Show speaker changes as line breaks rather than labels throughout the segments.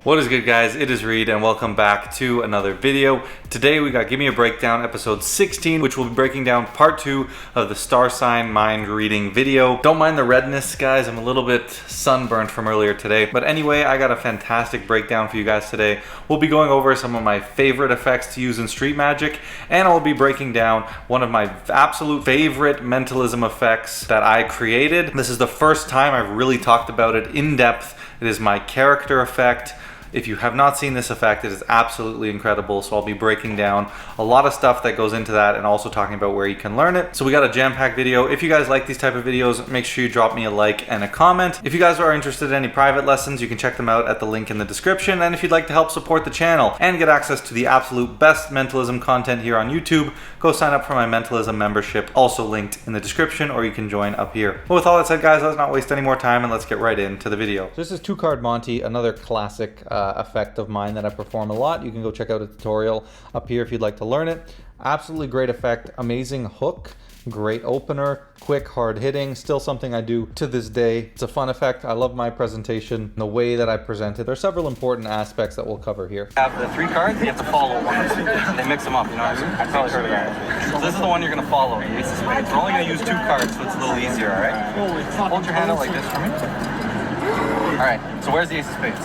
What is good, guys? It is Reed and welcome back to another video. Today we got Give Me a Breakdown episode 16, which will be breaking down part 2 of the star sign mind reading video. Don't mind the redness, guys. I'm a little bit sunburned from earlier today. But anyway, I got a fantastic breakdown for you guys today. We'll be going over some of my favorite effects to use in Street Magic, and I'll be breaking down one of my absolute favorite mentalism effects that I created. This is the first time I've really talked about it in depth. It is my character effect. If you have not seen this effect, it is absolutely incredible. So I'll be breaking down a lot of stuff that goes into that and also talking about where you can learn it. So we got a jam-packed video. If you guys like these type of videos, make sure you drop me a like and a comment. If you guys are interested in any private lessons, you can check them out at the link in the description. And if you'd like to help support the channel and get access to the absolute best mentalism content here on YouTube, go sign up for my mentalism membership, also linked in the description, or you can join up here. But with all that said, guys, let's not waste any more time and let's get right into the video. So this is Card Monty, another classic effect of mine that I perform a lot. You can go check out a tutorial up here if you'd like to learn it. Absolutely great effect, amazing hook, great opener, quick, hard hitting, still something I do to this day. It's a fun effect. I love my presentation, the way that I present it. There's several important aspects that we'll cover here. You have the 3 cards, you have to follow one. They mix them up, you know what I mean? I've probably heard of that. So this is the one you're going to follow, the Ace of Spades. We're only going to use 2 cards, so it's a little easier, all right? Hold your hand out like this for me. All right, so where's the Ace of Spades?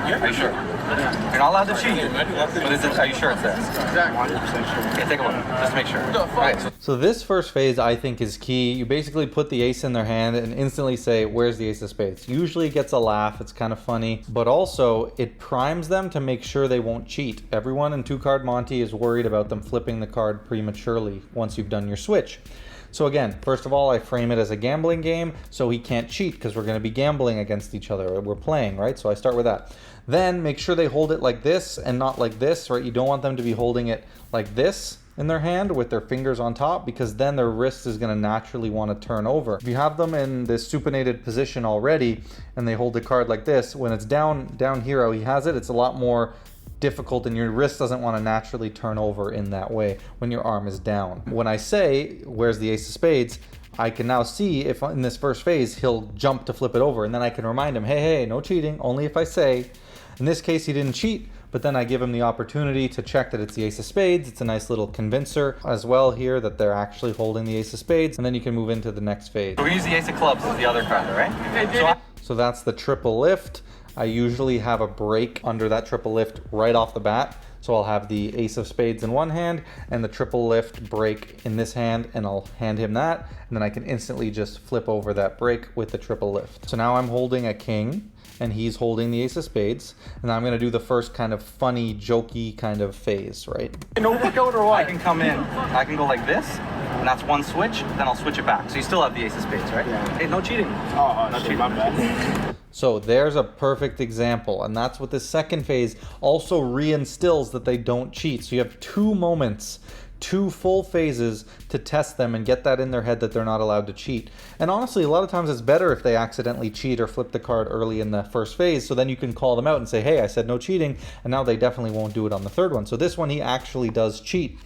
Are you sure? You're not allowed to cheat, but are you sure it's there? 100% sure. Okay, take a look, just to make sure. Right. So this first phase I think is key. You basically put the ace in their hand and instantly say, where's the Ace of Spades? Usually it gets a laugh, it's kind of funny, but also it primes them to make sure they won't cheat. Everyone in Card Monty is worried about them flipping the card prematurely once you've done your switch. So again, first of all, I frame it as a gambling game, so he can't cheat because we're going to be gambling against each other. We're playing, right? So I start with that. Then make sure they hold it like this and not like this, right? You don't want them to be holding it like this in their hand with their fingers on top, because then their wrist is going to naturally want to turn over. If you have them in this supinated position already and they hold the card like this, when it's down here how he has it, it's a lot more difficult and your wrist doesn't want to naturally turn over in that way when your arm is down. When I say, where's the Ace of Spades, I can now see if in this first phase he'll jump to flip it over, and then I can remind him, hey, no cheating, only if I say. In this case, he didn't cheat, but then I give him the opportunity to check that it's the Ace of Spades. It's a nice little convincer as well here that they're actually holding the Ace of Spades, and then you can move into the next phase. So we use the Ace of Clubs as the other card, right? So that's the triple lift. I usually have a break under that triple lift right off the bat. So I'll have the Ace of Spades in one hand and the triple lift break in this hand, and I'll hand him that. And then I can instantly just flip over that break with the triple lift. So now I'm holding a king and he's holding the Ace of Spades. And I'm going to do the first kind of funny, jokey kind of phase, right? No pick out or what? I can come in, I can go like this, and that's one switch, then I'll switch it back. So you still have the Ace of Spades, right? Yeah. Hey, no cheating. Oh, no cheating. My bad. So there's a perfect example, and that's what this second phase also reinstills, that they don't cheat. So you have 2 moments, 2 full phases to test them and get that in their head that they're not allowed to cheat. And honestly, a lot of times it's better if they accidentally cheat or flip the card early in the first phase, so then you can call them out and say, hey, I said no cheating, and now they definitely won't do it on the third one. So this one, he actually does cheat.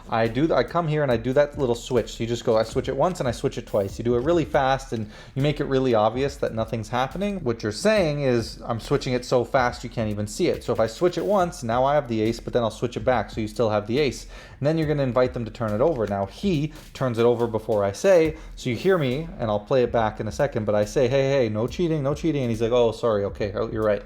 I come here and I do that little switch. So you just go, I switch it once and I switch it twice. You do it really fast and you make it really obvious that nothing's happening. What you're saying is, I'm switching it so fast you can't even see it. So if I switch it once, now I have the ace, but then I'll switch it back so you still have the ace. And then you're going to invite them to turn it over. Now he turns it over before I say, so you hear me, and I'll play it back in a second, but I say, hey, no cheating, no cheating. And he's like, oh, sorry, okay, oh, you're right.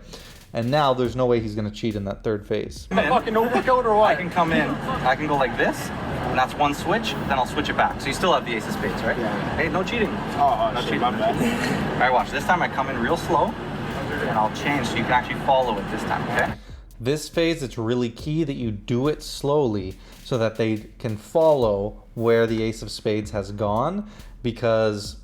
And now there's no way he's going to cheat in that third phase. Fucking no pick out or what? I can come in, I can go like this, and that's one switch, then I'll switch it back. So you still have the Ace of Spades, right? Yeah. Hey, no cheating. Oh, no cheating. My bad. All right, watch. This time I come in real slow, and I'll change so you can actually follow it this time, okay? This phase, it's really key that you do it slowly so that they can follow where the Ace of Spades has gone, because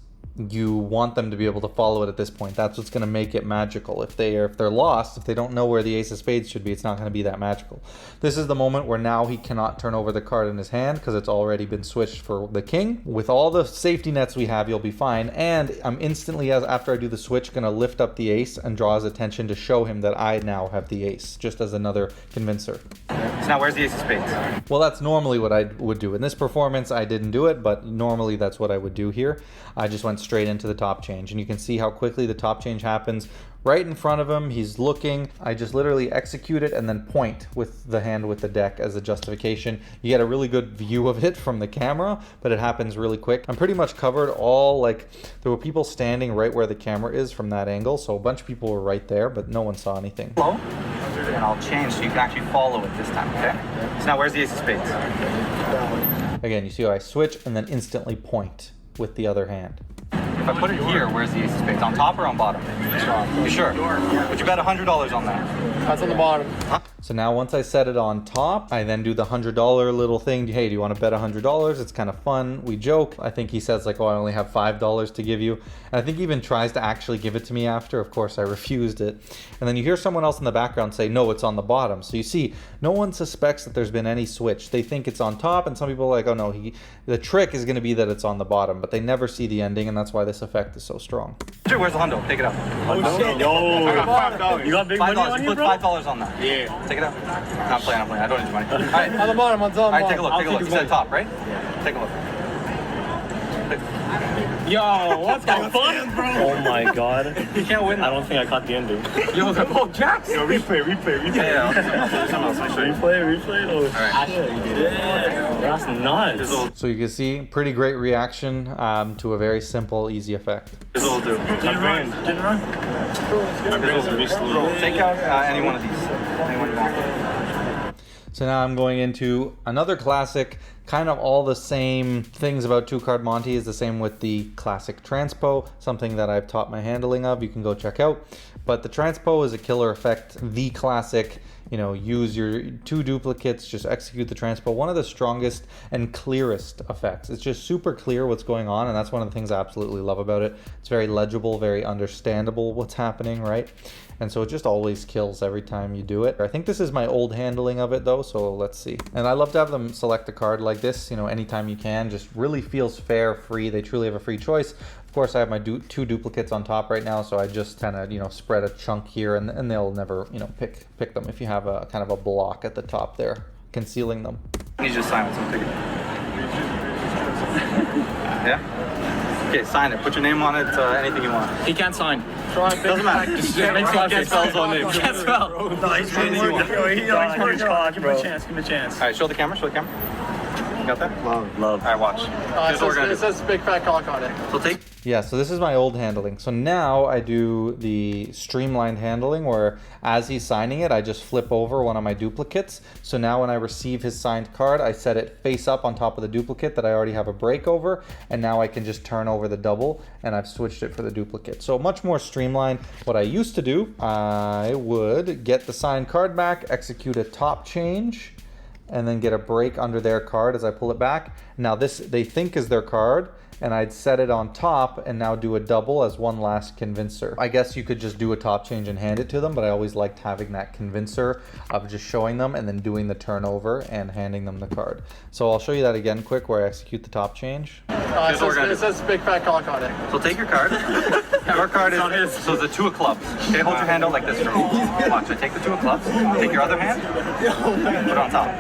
you want them to be able to follow it at this point. That's what's going to make it magical. If they're lost, if they don't know where the Ace of Spades should be, it's not going to be that magical. This is the moment where now he cannot turn over the card in his hand because it's already been switched for the king. With all the safety nets we have, you'll be fine. And I'm instantly, after I do the switch, going to lift up the ace and draw his attention to show him that I now have the ace, just as another convincer. So now where's the Ace of Spades? Well, that's normally what I would do. In this performance, I didn't do it, but normally that's what I would do here. I just went straight into the top change, and you can see how quickly the top change happens right in front of him, he's looking. I just literally execute it and then point with the hand with the deck as a justification. You get a really good view of it from the camera, but it happens really quick. I'm pretty much covered all, like, there were people standing right where the camera is from that angle, so a bunch of people were right there, but no one saw anything.
Hello? And I'll change so you can actually follow it this time, okay? So now where's the ace of spades?
Again, you see how I switch and then instantly point with the other hand.
If I put it here, where's the ace of spades? On top or on bottom? You sure? Would you bet $100 on that?
That's on the bottom.
Huh?
So now once I set it on top, I then do the $100 little thing. Hey, do you want to bet $100? It's kind of fun. We joke. I think he says like, oh, I only have $5 to give you. And I think he even tries to actually give it to me after. Of course, I refused it. And then you hear someone else in the background say, no, it's on the bottom. So you see, no one suspects that there's been any switch. They think it's on top, and some people are like, oh no, the trick is going to be that it's on the bottom, but they never see the ending, and that's why this effect is so strong.
Where's the hundo? Take it out.
Oh shit, yo.
I got $5.
You got big money on
You
you,
put
bro?
$5 on that.
Yeah.
Take it out. No, I'm playing. I don't need your money. All right.
On the bottom, on top.
All right, take a look. You said top, right? Yeah. Take a look.
Yo, what's going on, bro? Oh my god.
You can't win.
I don't think I caught the ending.
Yo, oh, Jacks.
Yo, replay.
Yeah.
Replay. Oh,
Alright.
yeah. That's nuts.
So you can see, pretty great reaction to a very simple, easy effect.
This will do.
My brain. My brain's really slow.
Take out any one of these. Anyone you want.
So now I'm going into another classic, kind of all the same things about Card Monty is the same with the classic Transpo, something that I've taught my handling of, you can go check out. But the Transpo is a killer effect, the classic, you know, use your 2 duplicates, just execute the Transpo, one of the strongest and clearest effects. It's just super clear what's going on, and that's one of the things I absolutely love about it. It's very legible, very understandable what's happening, right? And so it just always kills every time you do it. I think this is my old handling of it though, so let's see. And I love to have them select a card like this, you know, anytime you can. Just really feels fair, free. They truly have a free choice. Of course, I have my 2 duplicates on top right now, so I just kind of, you know, spread a chunk here, and they'll never, you know, pick them if you have a kind of a block at the top there, concealing them.
You just sign it, so take it. Yeah? Okay, sign it. Put your name on it, anything you want.
He can't sign.
Doesn't matter.
Can't spell his own name. Can't spell.
Anything you want.
Give him a chance.
All right, show the camera. You got that?
Love.
All right, watch. Here's what we're gonna
It says big fat cock on it.
So take.
Yeah, so this is my old handling. So now I do the streamlined handling where as he's signing it, I just flip over one of my duplicates. So now when I receive his signed card, I set it face up on top of the duplicate that I already have a break over. And now I can just turn over the double, and I've switched it for the duplicate. So much more streamlined. What I used to do, I would get the signed card back, execute a top change, and then get a break under their card as I pull it back. Now this, they think is their card, and I'd set it on top and now do a double as one last convincer. I guess you could just do a top change and hand it to them, but I always liked having that convincer of just showing them and then doing the turnover and handing them the card. So I'll show you that again quick where I execute the top change.
It says big fat cock on it.
So take your card. Your card is, so the 2 of clubs. Okay, hold your hand out like this for me. Watch, I take the 2 of clubs, take your other hand, put it on top.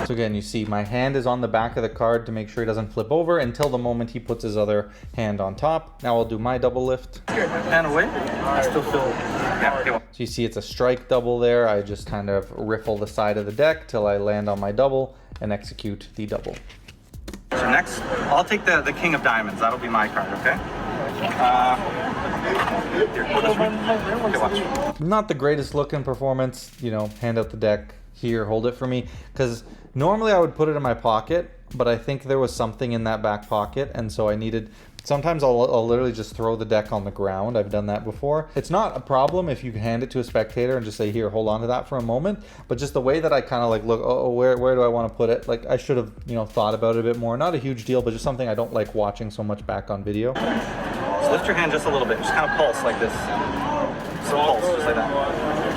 So again, you see my hand is on the back of the card to make sure he doesn't flip over until the moment he puts his other hand on top. Now I'll do my double lift.
Hand away. I still feel. Yeah, okay.
So you see it's a strike double there. I just kind of riffle the side of the deck till I land on my double and execute the double.
So next, I'll take the king of diamonds. That'll be my card, okay? Here, hold this one. Okay, watch.
Not the greatest looking performance, you know, hand out the deck. Here, hold it for me, because normally I would put it in my pocket, but I think there was something in that back pocket, and so I needed, sometimes I'll literally just throw the deck on the ground. I've done that before. It's not a problem if you hand it to a spectator and just say, here, hold on to that for a moment, but just the way that I kind of like look, oh, where do I want to put it? Like I should have, you know, thought about it a bit more. Not a huge deal, but just something I don't like watching so much back on video.
So lift your hand just a little bit, just kind of pulse like this. So pulse, just like that.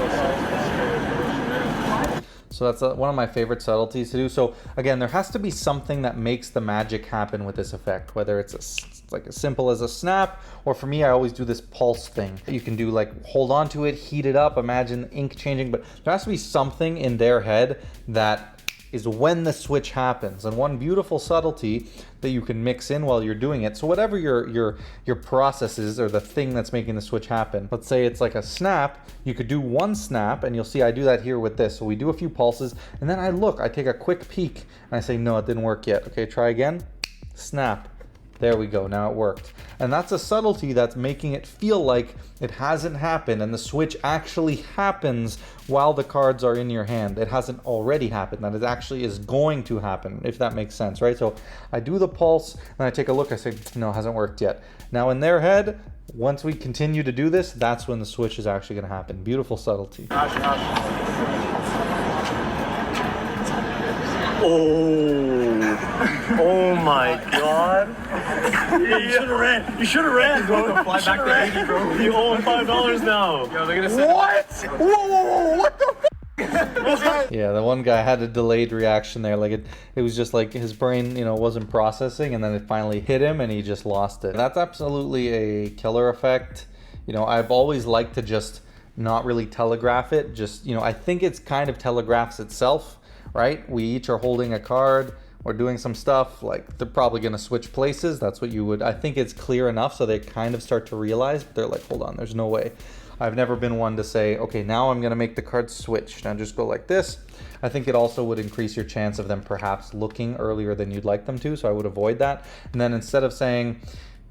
So that's one of my favorite subtleties to do. So again, there has to be something that makes the magic happen with this effect, whether it's like as simple as a snap, or for me, I always do this pulse thing. You can do like, hold on to it, heat it up, imagine ink changing, but there has to be something in their head that is when the switch happens. And one beautiful subtlety that you can mix in while you're doing it. So whatever your process is, or the thing that's making the switch happen, let's say it's like a snap, you could do one snap, and you'll see I do that here with this. So we do a few pulses, and then I take a quick peek, and I say, no, it didn't work yet. Okay, try again, snap. There we go, now it worked. And that's a subtlety that's making it feel like it hasn't happened, and the switch actually happens while the cards are in your hand. It hasn't already happened, that it actually is going to happen, if that makes sense, right? So I do the pulse, and I take a look, I say, no, it hasn't worked yet. Now in their head, once we continue to do this, that's when the switch is actually gonna happen. Beautiful subtlety.
Oh my god. You should have ran. You should have ran, bro.
Fly back to 80, bro.
You owe him $5 now.
Yo, they're gonna say,
What? Whoa, what the f?
Yeah, the one guy had a delayed reaction there. Like it was just like his brain, you know, wasn't processing, and then it finally hit him and he just lost it. That's absolutely a killer effect. You know, I've always liked to just not really telegraph it. Just, you know, I think it's kind of telegraphs itself, right? We each are holding a card. We're doing some stuff, like they're probably gonna switch places. That's what you would, I think it's clear enough so they kind of start to realize, but they're like, hold on, there's no way. I've never been one to say, okay, now I'm gonna make the card switch. Now just go like this. I think it also would increase your chance of them perhaps looking earlier than you'd like them to, so I would avoid that. And then instead of saying,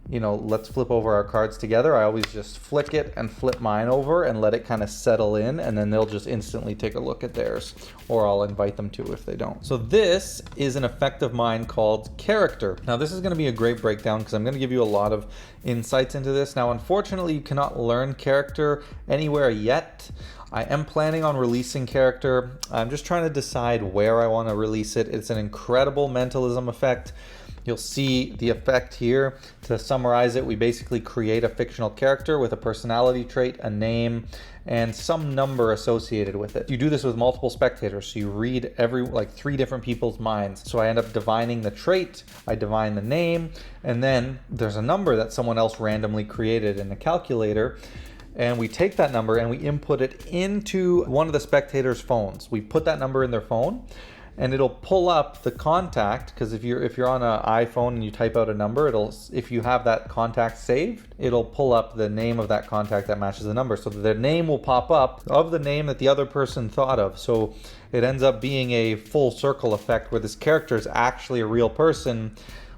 you know, let's flip over our cards together, I always just flick it and flip mine over and let it kind of settle in, and then they'll just instantly take a look at theirs, or I'll invite them to if they don't. So this is an effect of mine called character. Now this is going to be a great breakdown because I'm going to give you a lot of insights into this. Now unfortunately you cannot learn character anywhere yet. I am planning on releasing character. I'm just trying to decide where I want to release it. It's an incredible mentalism effect. You'll see the effect here. To summarize it, we basically create a fictional character with a personality trait, a name, and some number associated with it. You do this with multiple spectators, so you read like 3 different people's minds. So I end up divining the trait, I divine the name, and then there's a number that someone else randomly created in a calculator. And we take that number and we input it into one of the spectators' phones. We put that number in their phone, and it'll pull up the contact, because if you're on an iPhone and you type out a number, if you have that contact saved, it'll pull up the name of that contact that matches the number. So the name will pop up of the name that the other person thought of. So it ends up being a full circle effect where this character is actually a real person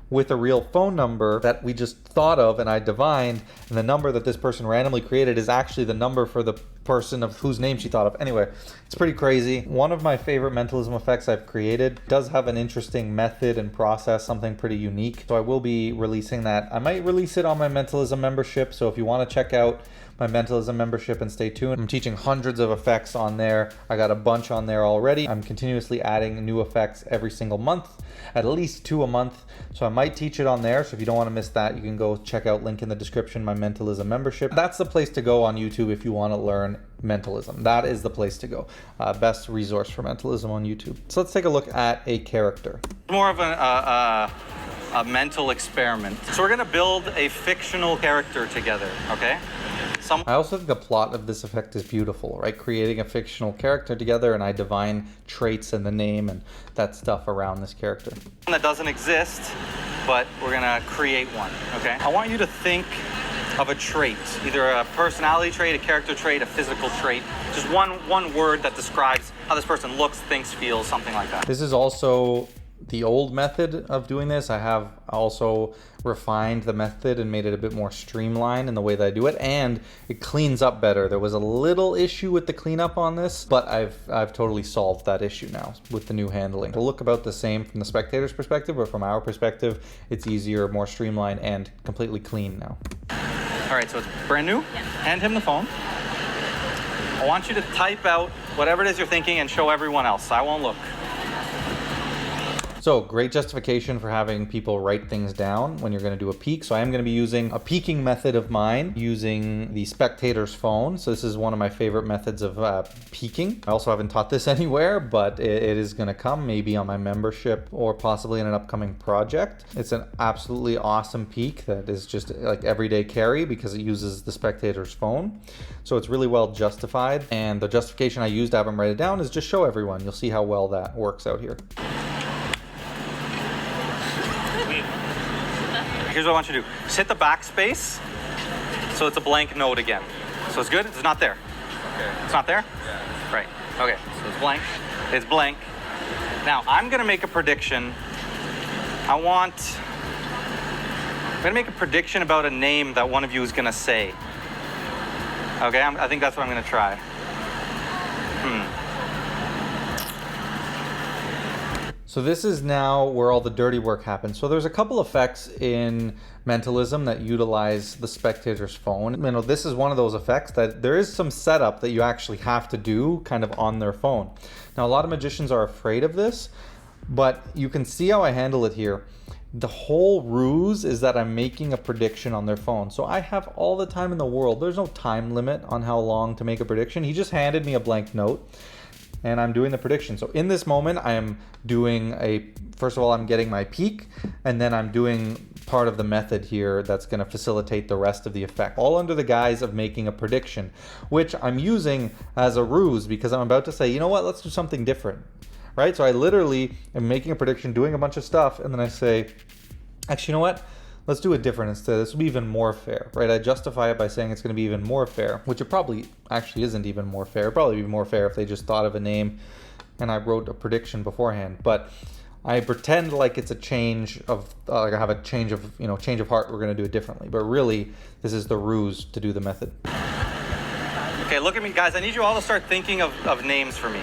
with a real phone number that we just thought of and I divined, and the number that this person randomly created is actually the number for the person of whose name she thought of. Anyway, it's pretty crazy. One of my favorite mentalism effects I've created does have an interesting method and process, something pretty unique. So I will be releasing that. I might release it on my mentalism membership. So if you want to check out my mentalism membership and stay tuned, I'm teaching hundreds of effects on there. I got a bunch on there already. I'm continuously adding new effects every single month, at least 2 a month. So I might teach it on there. So if you don't want to miss that, you can go check out, link in the description, my mentalism membership. That's the place to go on YouTube if you want to learn mentalism. That is the place to go. Best resource for mentalism on YouTube. So let's take a look at a character.
more of a mental experiment. So we're gonna build a fictional character together, okay?
I also think the plot of this effect is beautiful, right? Creating a fictional character together, and I divine traits and the name and that stuff around this character.
That doesn't exist, but we're gonna create one, okay? I want you to think of a trait, either a personality trait, a character trait, a physical trait, just one word that describes how this person looks, thinks, feels, something like that.
This is also the old method of doing this. I have also refined the method and made it a bit more streamlined in the way that I do it, and it cleans up better. There was a little issue with the cleanup on this, but I've totally solved that issue now with the new handling. It'll look about the same from the spectator's perspective, but from our perspective, it's easier, more streamlined, and completely clean now.
All right, so it's brand new. Yeah. Hand him the phone. I want you to type out whatever it is you're thinking and show everyone else. I won't look.
So great justification for having people write things down when you're going to do a peek. So I am going to be using a peeking method of mine using the spectator's phone. So this is one of my favorite methods of peeking. I also haven't taught this anywhere, but it is going to come maybe on my membership or possibly in an upcoming project. It's an absolutely awesome peek that is just like everyday carry because it uses the spectator's phone. So it's really well justified. And the justification I used to have them write it down is just show everyone. You'll see how well that works out here.
Here's what I want you to do. Just hit the backspace so it's a blank note again. So it's good? It's not there.
Okay.
It's not there?
Yeah.
Right. Okay, so it's blank. It's blank. Now, I'm gonna make a prediction. I'm gonna make a prediction about a name that one of you is gonna say. Okay, I think that's what I'm gonna try.
So this is now where all the dirty work happens. So there's a couple effects in mentalism that utilize the spectator's phone. You know, this is one of those effects that there is some setup that you actually have to do kind of on their phone. Now, a lot of magicians are afraid of this, but you can see how I handle it here. The whole ruse is that I'm making a prediction on their phone. So I have all the time in the world. There's no time limit on how long to make a prediction. He just handed me a blank note and I'm doing the prediction. So in this moment, I am doing first of all, I'm getting my peek, and then I'm doing part of the method here that's gonna facilitate the rest of the effect, all under the guise of making a prediction, which I'm using as a ruse because I'm about to say, you know what, let's do something different, right? So I literally am making a prediction, doing a bunch of stuff, and then I say, actually, you know what? Let's do it different instead. This will be even more fair, right? I justify it by saying it's going to be even more fair, which it probably actually isn't even more fair. It'd probably be more fair if they just thought of a name and I wrote a prediction beforehand. But I pretend like it's a change of, like I have a change of, change of heart. We're going to do it differently. But really, this is the ruse to do the method.
Okay, look at me, guys. I need you all to start thinking of names for me.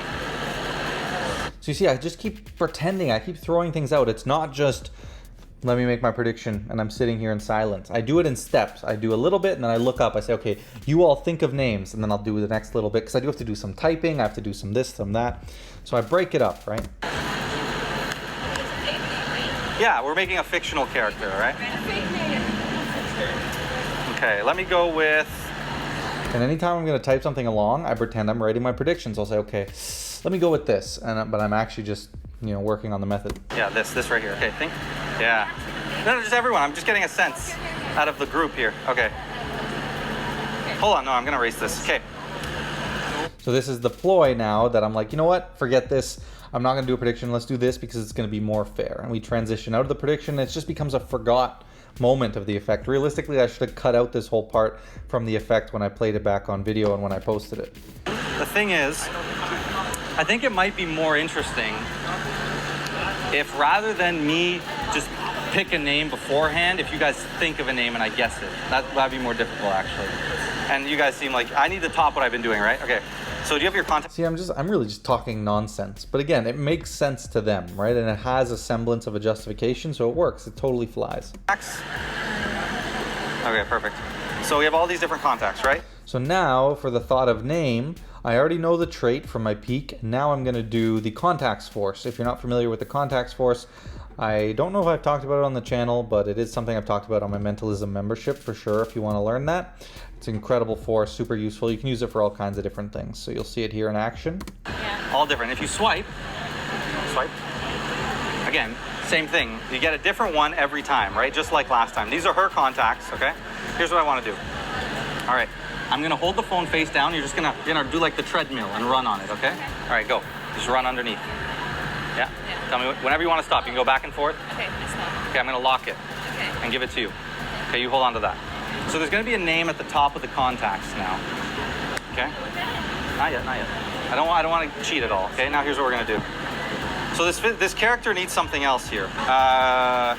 So you see, I just keep pretending. I keep throwing things out. It's not just, let me make my prediction, and I'm sitting here in silence. I do it in steps. I do a little bit, and then I look up. I say, okay, you all think of names, and then I'll do the next little bit, because I do have to do some typing. I have to do some this, some that. So I break it up, right?
Yeah, we're making a fictional character, right? Okay, let me go with...
And anytime I'm going to type something along, I pretend I'm writing my predictions. I'll say, okay, let me go with this, but I'm actually just, working on the method.
Yeah, this right here. Okay, think. Yeah. No, just everyone. I'm just getting a sense out of the group here. Okay. Hold on. No, I'm going to erase this. Okay.
So this is the ploy now that I'm like, you know what? Forget this. I'm not going to do a prediction. Let's do this because it's going to be more fair. And we transition out of the prediction. It just becomes a forgot moment of the effect. Realistically, I should have cut out this whole part from the effect when I played it back on video and when I posted it.
The thing is, I think it might be more interesting if rather than me just pick a name beforehand, if you guys think of a name and I guess it. That'd be more difficult, actually. And you guys seem like, I need to top what I've been doing, right? Okay. So do you have your contact?
See, I'm really just talking nonsense. But again, it makes sense to them, right? And it has a semblance of a justification, so it works. It totally flies.
Okay, perfect. So we have all these different contacts, right?
So now for the thought of name, I already know the trait from my peek. Now I'm going to do the contacts force. If you're not familiar with the contacts force, I don't know if I've talked about it on the channel, but it is something I've talked about on my Mentalism membership for sure if you want to learn that. It's an incredible force, super useful. You can use it for all kinds of different things. So you'll see it here in action.
Yeah. All different. If you swipe, again, same thing. You get a different one every time, right? Just like last time. These are her contacts, okay? Here's what I want to do. All right. I'm going to hold the phone face down. You're just going to do like the treadmill and run on it, okay? All right, go. Just run underneath. Yeah? Tell me whenever you want to stop. You can go back and forth.
Okay, I stop.
Okay, I'm going to lock it and give it to you. Okay, you hold on to that. So there's going to be a name at the top of the contacts now. Okay? Not yet, not yet. I don't want to cheat at all. Okay, now here's what we're going to do. So this character needs something else here. Here.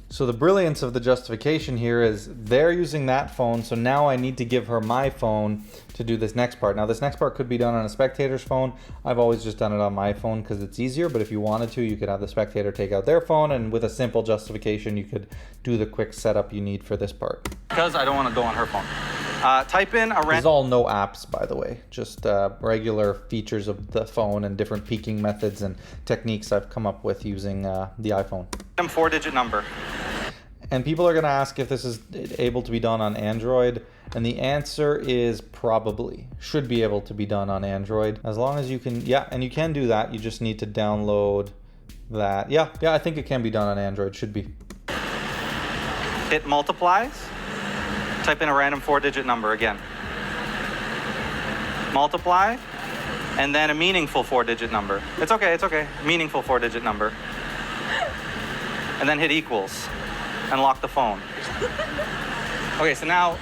So the brilliance of the justification here is they're using that phone, so now I need to give her my phone to do this next part. Now this next part could be done on a spectator's phone. I've always just done it on my phone because it's easier, but if you wanted to, you could have the spectator take out their phone, and with a simple justification, you could do the quick setup you need for this part.
Because I don't want to go on her phone. Type in a
This is
random.
all no apps, by the way. Just regular features of the phone and different peaking methods and techniques I've come up with using the iPhone.
4-digit number.
And people are going to ask if this is able to be done on Android. And the answer is probably. Should be able to be done on Android. As long as you can, yeah, and you can do that. You just need to download that. Yeah, I think it can be done on Android. Should be.
Hit multiplies. Type in a random 4-digit number again. Multiply. And then a meaningful 4-digit number. It's okay. Meaningful 4-digit number. And then hit equals. And lock the phone. Okay, so now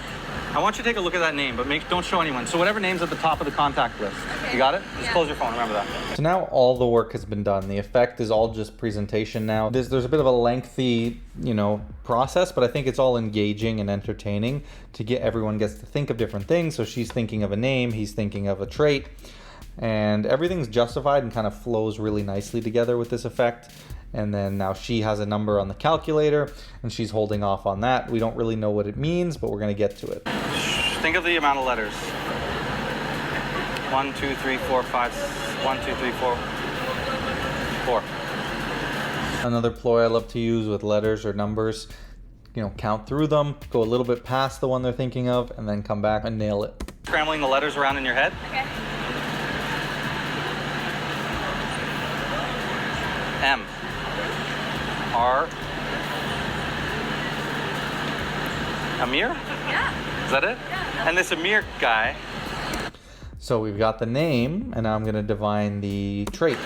I want you to take a look at that name, but don't show anyone. So whatever name's at the top of the contact list. Okay. You got it? Just close your phone, remember that.
So now all the work has been done. The effect is all just presentation now. There's a bit of a lengthy, process, but I think it's all engaging and entertaining to get everyone gets to think of different things. So she's thinking of a name, he's thinking of a trait, and everything's justified and kind of flows really nicely together with this effect. And then now she has a number on the calculator and she's holding off on that. We don't really know what it means, but we're going to get to it.
Think of the amount of letters. 1, 2, 3, 4, 5, 1, 2, 3, 4, 4.
Another ploy I love to use with letters or numbers, count through them, go a little bit past the one they're thinking of, and then come back and nail it.
Scrambling the letters around in your head.
Okay.
M. R. Amir?
Yeah.
Is that it?
Yeah.
And this Amir guy.
So we've got the name, and now I'm going to divine the trait.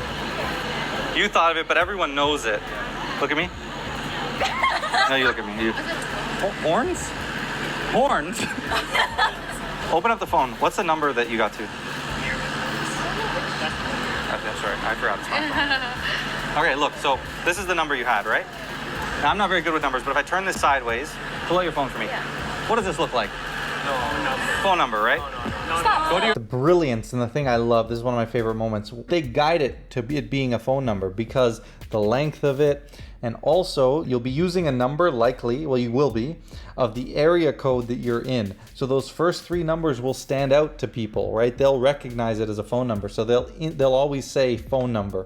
You thought of it, but everyone knows it. Look at me. No, you look at me. Horns? Horns? Open up the phone. What's the number that you got to? I'm sorry, I forgot it's my phone. Okay, look, so this is the number you had, right? Now, I'm not very good with numbers, but if I turn this sideways, pull out your phone for me.
Yeah.
What does this look like? Phone number, right?
Stop.
Go to your
The brilliance and the thing I love, this is one of my favorite moments. They guide it to it being a phone number because the length of it, and also you'll be using a number likely, well you will be, of the area code that you're in. So those first 3 numbers will stand out to people, right? They'll recognize it as a phone number. So they'll always say phone number.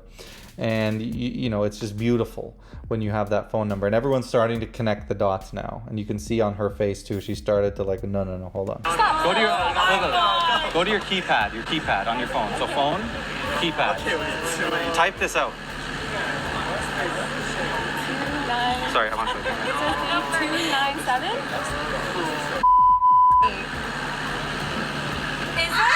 And it's just beautiful when you have that phone number, and everyone's starting to connect the dots now, and you can see on her face too, she started to like, no, hold on.
Stop.
Go to your keypad on your phone. So phone, keypad. Type this out. Sorry, I'm on show.
297. Is it?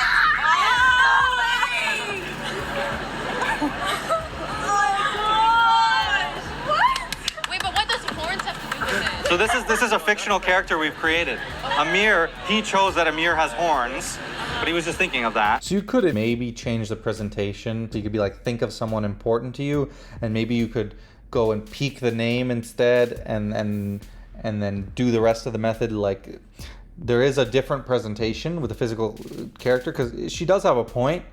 So this is a fictional character we've created. Amir, he chose that Amir has horns, but he was just thinking of that.
So you could maybe change the presentation. So you could be like, think of someone important to you, and maybe you could go and peek the name instead, and then do the rest of the method. Like, there is a different presentation with a physical character, because she does have a point.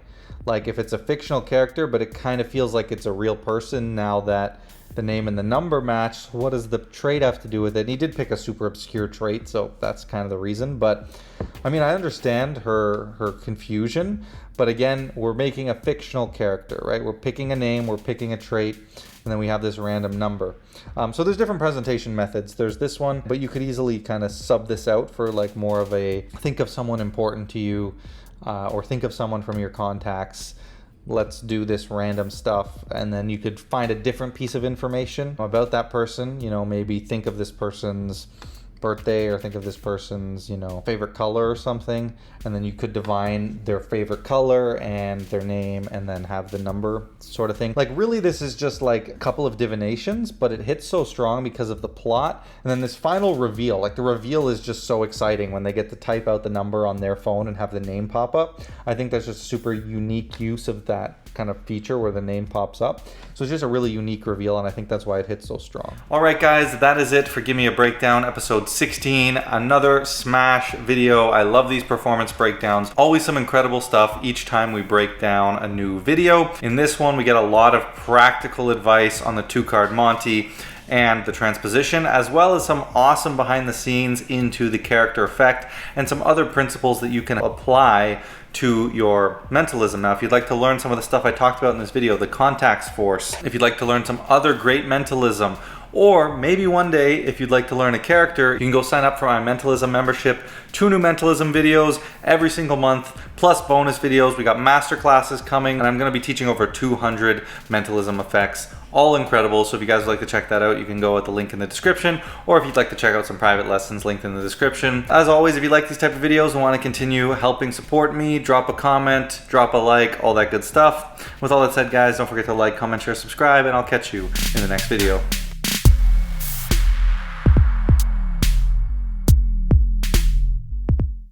Like, if it's a fictional character, but it kind of feels like it's a real person now that the name and the number match, what does the trait have to do with it? And he did pick a super obscure trait, so that's kind of the reason. But I mean, I understand her confusion, but again, we're making a fictional character, right? We're picking a name, we're picking a trait, and then we have this random number. So there's different presentation methods. There's this one, but you could easily kind of sub this out for like more of a think of someone important to you, or think of someone from your contacts. Let's do this random stuff, and then you could find a different piece of information about that person. Maybe think of this person's birthday, or think of this person's favorite color or something, and then you could divine their favorite color and their name, and then have the number sort of thing. Like, really, this is just like a couple of divinations, but it hits so strong because of the plot. And then this final reveal, like the reveal is just so exciting when they get to type out the number on their phone and have the name pop up. I think that's just super unique use of that kind of feature where the name pops up. So it's just a really unique reveal, and I think that's why it hits so strong.
All right, guys, that is it for Give Me a Breakdown, episode 16. Another smash video. I love these performance breakdowns. Always some incredible stuff each time we break down a new video. In this one, we get a lot of practical advice on the 2 Card Monty,
and the transposition, as well as some awesome behind the scenes into the character effect and some other principles that you can apply to your mentalism. Now, if you'd like to learn some of the stuff I talked about in this video, the contacts force, if you'd like to learn some other great mentalism, or maybe one day, if you'd like to learn a character, you can go sign up for my mentalism membership. 2 new mentalism videos every single month, plus bonus videos. We got master classes coming, and I'm going to be teaching over 200 mentalism effects. All incredible. So if you guys would like to check that out, you can go at the link in the description, or if you'd like to check out some private lessons, linked in the description. As always, if you like these type of videos and want to continue helping support me, drop a comment, drop a like, all that good stuff. With all that said, guys, don't forget to like, comment, share, subscribe, and I'll catch you in the next video.